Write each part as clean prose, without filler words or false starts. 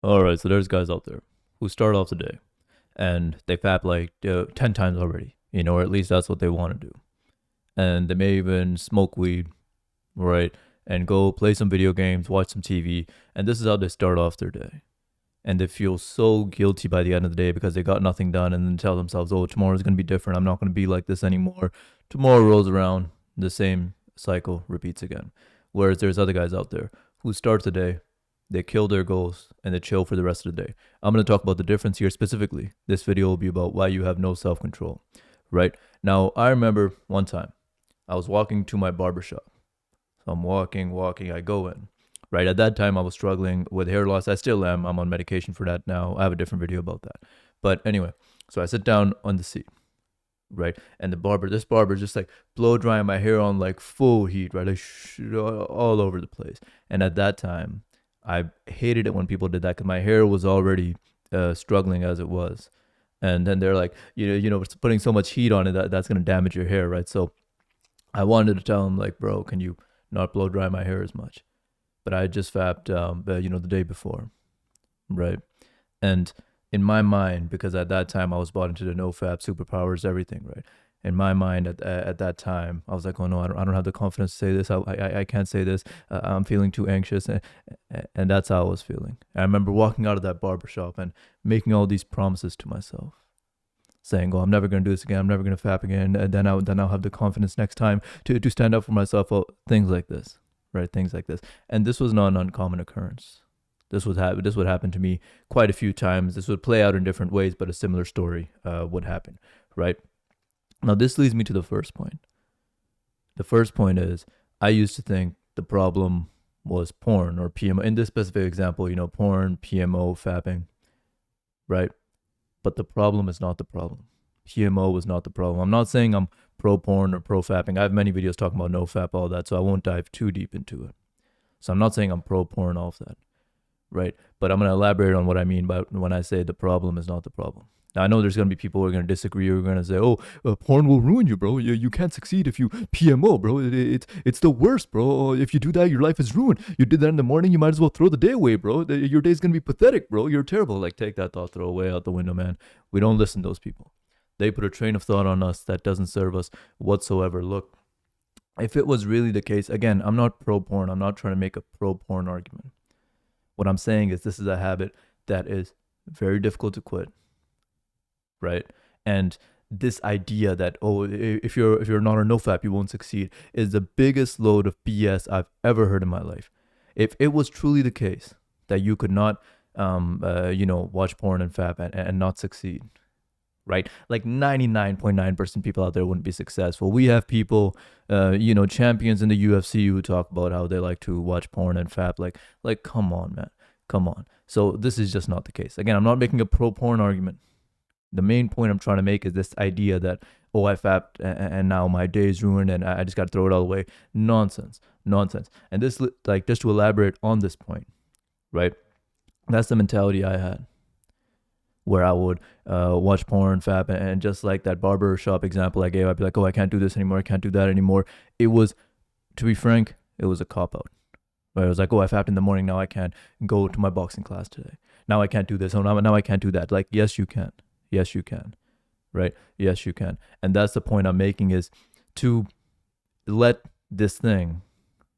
All right, so there's guys out there who start off the day and they fap like 10 times already, or at least that's what they want to do. And they may even smoke weed, right? And go play some video games, watch some TV. And this is how they start off their day. And they feel so guilty by the end of the day because they got nothing done and then tell themselves, oh, tomorrow's going to be different. I'm not going to be like this anymore. Tomorrow rolls around, the same cycle repeats again. Whereas there's other guys out there who start the day, they kill their goals, and they chill for the rest of the day. I'm going to talk about the difference here specifically. This video will be about why you have no self control, right? Now, I remember one time I was walking to my barbershop. So I'm walking, I go in. Right at that time, I was struggling with hair loss. I still am. I'm on medication for that now. I have a different video about that. But anyway, so I sit down on the seat, right? And this barber, just like blow drying my hair on like full heat, right? Like all over the place. And at that time, I hated it when people did that because my hair was already struggling as it was. And then they're like, putting so much heat on it that's gonna damage your hair, right? So I wanted to tell him like, bro, can you not blow dry my hair as much? But I had just fapped, the day before, right? And in my mind, because at that time I was bought into the no fap superpowers, everything, right? In my mind at that time, I was like, oh no, I don't have the confidence to say this. I can't say this. I'm feeling too anxious. And that's how I was feeling. I remember walking out of that barbershop and making all these promises to myself, saying, oh, I'm never going to do this again. I'm never going to fap again. And then I'll have the confidence next time to stand up for myself. Oh, things like this, right? Things like this. And this was not an uncommon occurrence. This would happen to me quite a few times. This would play out in different ways, but a similar story would happen, right? Now, this leads me to the first point. The first point is I used to think the problem was porn or PMO. In this specific example, porn, PMO, fapping, right? But the problem is not the problem. PMO was not the problem. I'm not saying I'm pro porn or pro fapping. I have many videos talking about no fap, all that, so I won't dive too deep into it. So I'm not saying I'm pro porn, all of that, right? But I'm going to elaborate on what I mean by when I say the problem is not the problem. Now, I know there's going to be people who are going to disagree or are going to say, oh, porn will ruin you, bro. You can't succeed if you PMO, bro. It's the worst, bro. If you do that, your life is ruined. You did that in the morning, you might as well throw the day away, bro. Your day's going to be pathetic, bro. You're terrible. Like, take that thought, throw away out the window, man. We don't listen to those people. They put a train of thought on us that doesn't serve us whatsoever. Look, if it was really the case, again, I'm not pro porn. I'm not trying to make a pro porn argument. What I'm saying is this is a habit that is very difficult to quit, right? And this idea that, oh, if you're not a nofap you won't succeed, is the biggest load of BS I've ever heard in my life. If it was truly the case that you could not watch porn and fap and not succeed, right? Like 99.9% people out there wouldn't be successful. We have people, champions in the UFC who talk about how they like to watch porn and fap. Like, come on, man, come on. So this is just not the case. Again, I'm not making a pro porn argument. The main point I'm trying to make is this idea that, oh, I fapped and now my day is ruined and I just got to throw it all away. Nonsense, nonsense. And this, like, just to elaborate on this point, right? That's the mentality I had, where I would watch porn, fap, and just like that barber shop example I gave, I'd be like, oh, I can't do this anymore. I can't do that anymore. It was, to be frank, it was a cop out. Right? I was like, oh, I fapped in the morning. Now I can't go to my boxing class today. Now I can't do this. Oh, now I can't do that. Like, yes, you can. Yes, you can. Right? Yes, you can. And that's the point I'm making, is to let this thing,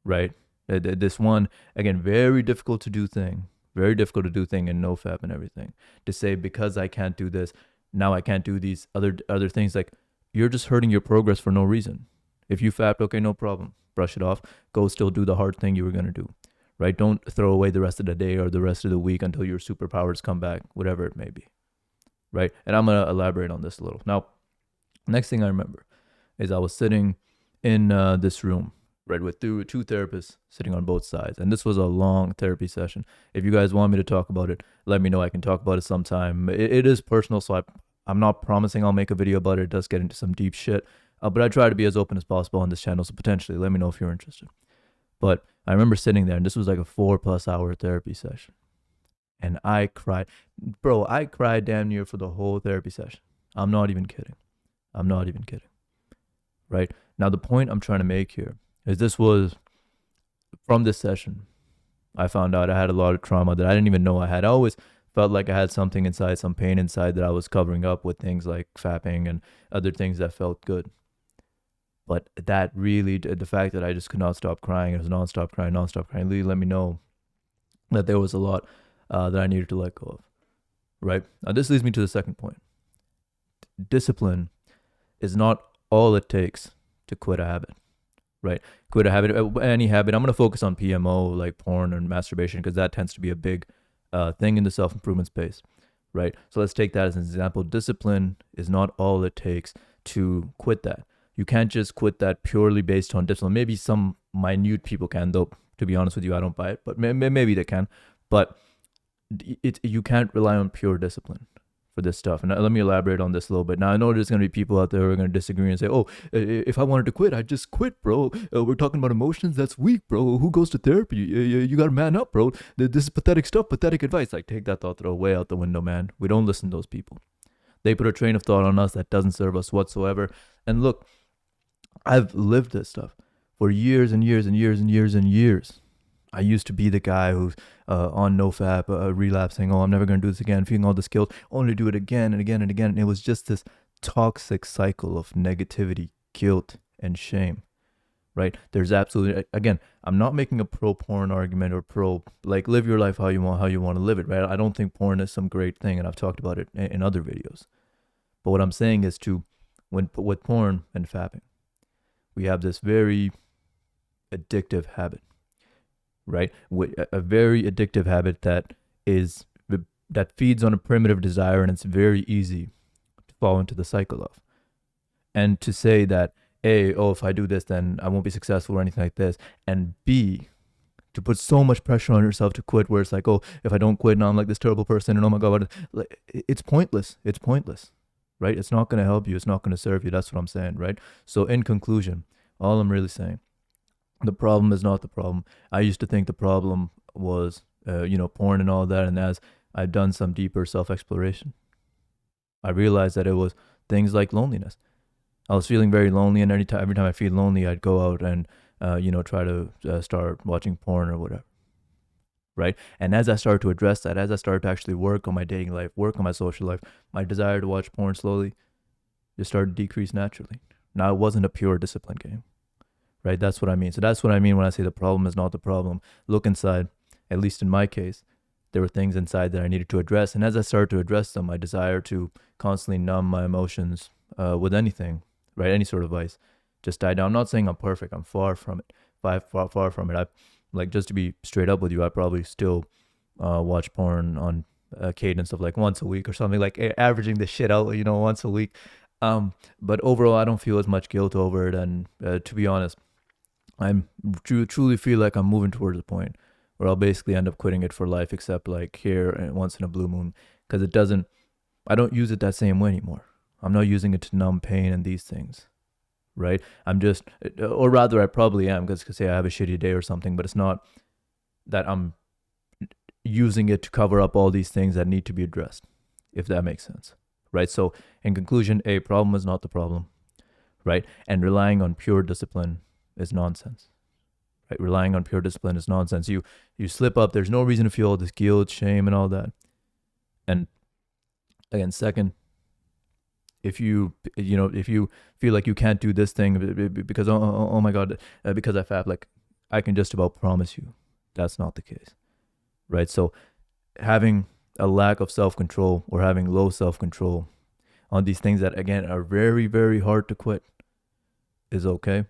right? This one, again, very difficult to do thing, very difficult to do thing in nofap and everything, to say because I can't do this, now I can't do these other things. Like, you're just hurting your progress for no reason. If you fapped, okay, no problem. Brush it off. Go still do the hard thing you were going to do. Right? Don't throw away the rest of the day or the rest of the week until your superpowers come back, whatever it may be. Right? And I'm going to elaborate on this a little. Now, next thing I remember is I was sitting in this room, right, with two therapists sitting on both sides. And this was a long therapy session. If you guys want me to talk about it, let me know. I can talk about it sometime. It is personal, so I'm not promising I'll make a video about it. It does get into some deep shit. But I try to be as open as possible on this channel, so potentially let me know if you're interested. But I remember sitting there, and this was like a 4+ hour therapy session. And I cried. Bro, I cried damn near for the whole therapy session. I'm not even kidding. I'm not even kidding. Right? Now, the point I'm trying to make here is this was from this session. I found out I had a lot of trauma that I didn't even know I had. I always felt like I had something inside, some pain inside that I was covering up with things like fapping and other things that felt good. But that really, the fact that I just could not stop crying, it was nonstop crying, really let me know that there was a lot that I needed to let go of. Right? Now, this leads me to the second point. Discipline is not all it takes to quit a habit. Right? Quit a habit, any habit. I'm going to focus on PMO, like porn and masturbation, because that tends to be a big thing in the self improvement space. Right? So let's take that as an example. Discipline is not all it takes to quit that. You can't just quit that purely based on discipline. Maybe some minute people can, though. To be honest with you, I don't buy it, but maybe they can. But you can't rely on pure discipline for this stuff. And let me elaborate on this a little bit. Now, I know there's going to be people out there who are going to disagree and say, oh, if I wanted to quit, I'd just quit, bro. We're talking about emotions. That's weak, bro. Who goes to therapy? You got to man up, bro. This is pathetic stuff, pathetic advice. Like, take that thought, throw way out the window, man. We don't listen to those people. They put a train of thought on us that doesn't serve us whatsoever. And look, I've lived this stuff for years and years and years and years and years. I used to be the guy who's on nofap, relapsing. Oh, I'm never going to do this again. Feeling all this guilt, only to do it again and again and again. And it was just this toxic cycle of negativity, guilt, and shame. Right? There's absolutely, again, I'm not making a pro porn argument or pro, like, live your life how you want to live it. Right? I don't think porn is some great thing, and I've talked about it in other videos. But what I'm saying is with porn and fapping, we have this very addictive habit. Right? A very addictive habit that feeds on a primitive desire, and it's very easy to fall into the cycle of. And to say that, A, oh, if I do this, then I won't be successful or anything like this, and B, to put so much pressure on yourself to quit, where it's like, oh, if I don't quit, now I'm like this terrible person, and oh my God, it's pointless. It's pointless, right? It's not going to help you. It's not going to serve you. That's what I'm saying, right? So in conclusion, all I'm really saying, the problem is not the problem. I used to think the problem was, porn and all that. And as I've done some deeper self-exploration, I realized that it was things like loneliness. I was feeling very lonely, and every time I feel lonely, I'd go out and, try to start watching porn or whatever. Right? And as I started to address that, as I started to actually work on my dating life, work on my social life, my desire to watch porn slowly just started to decrease naturally. Now, it wasn't a pure discipline game. Right? That's what I mean. So that's what I mean when I say the problem is not the problem. Look inside. At least in my case, there were things inside that I needed to address. And as I started to address them, my desire to constantly numb my emotions with anything, right? Any sort of vice, just died down. I'm not saying I'm perfect. I'm far from it. Far from it. Just to be straight up with you, I probably still watch porn on cadence of like once a week or something, like averaging the shit out, once a week. But overall, I don't feel as much guilt over it. And to be honest, I'm truly feel like I'm moving towards a point where I'll basically end up quitting it for life, except like here and once in a blue moon, because I don't use it that same way anymore. I'm not using it to numb pain and these things, right? Or rather I probably am, because say I have a shitty day or something, but it's not that I'm using it to cover up all these things that need to be addressed, if that makes sense, right? So in conclusion, a problem is not the problem, right? And relying on pure discipline is nonsense. Right? Relying on pure discipline is nonsense. You slip up, there's no reason to feel all this guilt, shame, and all that. And again, second, if you feel like you can't do this thing because oh my God, because I fap, like, I can just about promise you that's not the case, right? So having a lack of self-control or having low self-control on these things that again are very, very hard to quit is okay.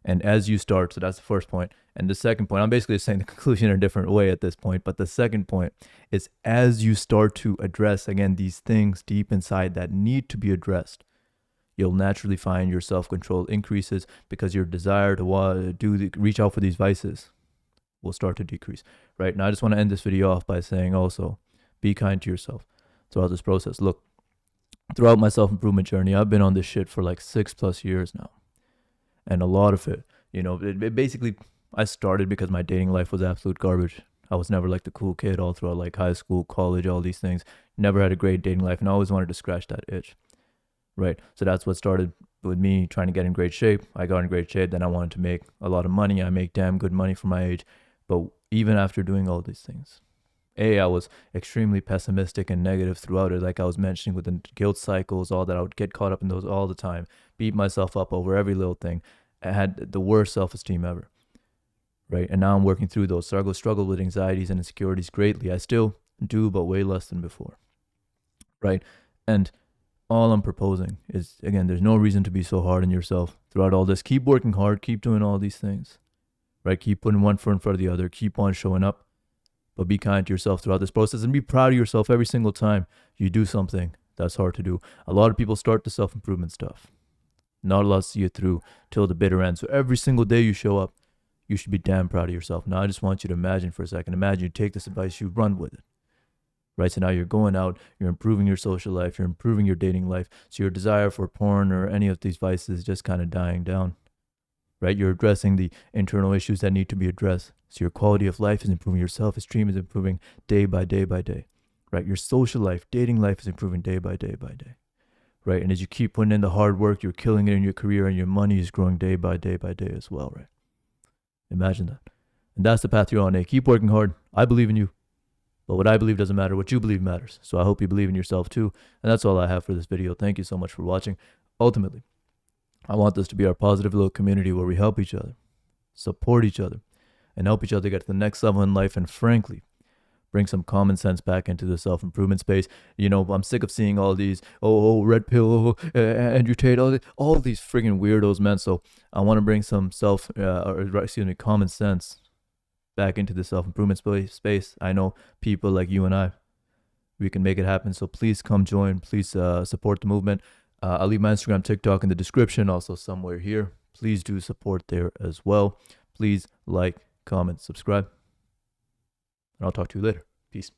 And as you start, so that's the first point. And the second point, I'm basically saying the conclusion in a different way at this point. But the second point is as you start to address, again, these things deep inside that need to be addressed, you'll naturally find your self-control increases because your desire to reach out for these vices will start to decrease, right? Now, I just want to end this video off by saying also, be kind to yourself throughout this process. Look, throughout my self-improvement journey, I've been on this shit for like 6+ years now. And a lot of it, it basically, I started because my dating life was absolute garbage. I was never like the cool kid all throughout like high school, college, all these things. Never had a great dating life, and I always wanted to scratch that itch, right? So that's what started with me trying to get in great shape. I got in great shape. Then I wanted to make a lot of money. I make damn good money for my age. But even after doing all these things. I was extremely pessimistic and negative throughout it, like I was mentioning with the guilt cycles, all that. I would get caught up in those all the time, beat myself up over every little thing. I had the worst self-esteem ever, right? And now I'm working through those. So I struggle with anxieties and insecurities greatly. I still do, but way less than before, right? And all I'm proposing is, again, there's no reason to be so hard on yourself throughout all this. Keep working hard, keep doing all these things, right? Keep putting one foot in front of the other, keep on showing up, but be kind to yourself throughout this process and be proud of yourself every single time you do something that's hard to do. A lot of people start the self-improvement stuff. Not a lot see it through till the bitter end. So every single day you show up, you should be damn proud of yourself. Now I just want you to imagine for a second. Imagine you take this advice, you run with it. Right? So now you're going out, you're improving your social life, you're improving your dating life. So your desire for porn or any of these vices is just kind of dying down. Right? You're addressing the internal issues that need to be addressed. So your quality of life is improving, your self-esteem is improving day by day by day. Right? Your social life, dating life is improving day by day by day. Right? And as you keep putting in the hard work, you're killing it in your career and your money is growing day by day by day as well, right? Imagine that. And that's the path you're on. Keep working hard. I believe in you. But what I believe doesn't matter. What you believe matters. So I hope you believe in yourself too. And that's all I have for this video. Thank you so much for watching. Ultimately, I want this to be our positive little community where we help each other, support each other, and help each other get to the next level in life. And frankly, bring some common sense back into the self-improvement space. You know, I'm sick of seeing all these, red pill, Andrew Tate, all these friggin' weirdos, man. So I want to bring some common sense back into the self-improvement space. I know people like you and I, we can make it happen. So please come join. Please support the movement. I'll leave my Instagram, TikTok in the description, also somewhere here. Please do support there as well. Please like, comment, subscribe. And I'll talk to you later. Peace.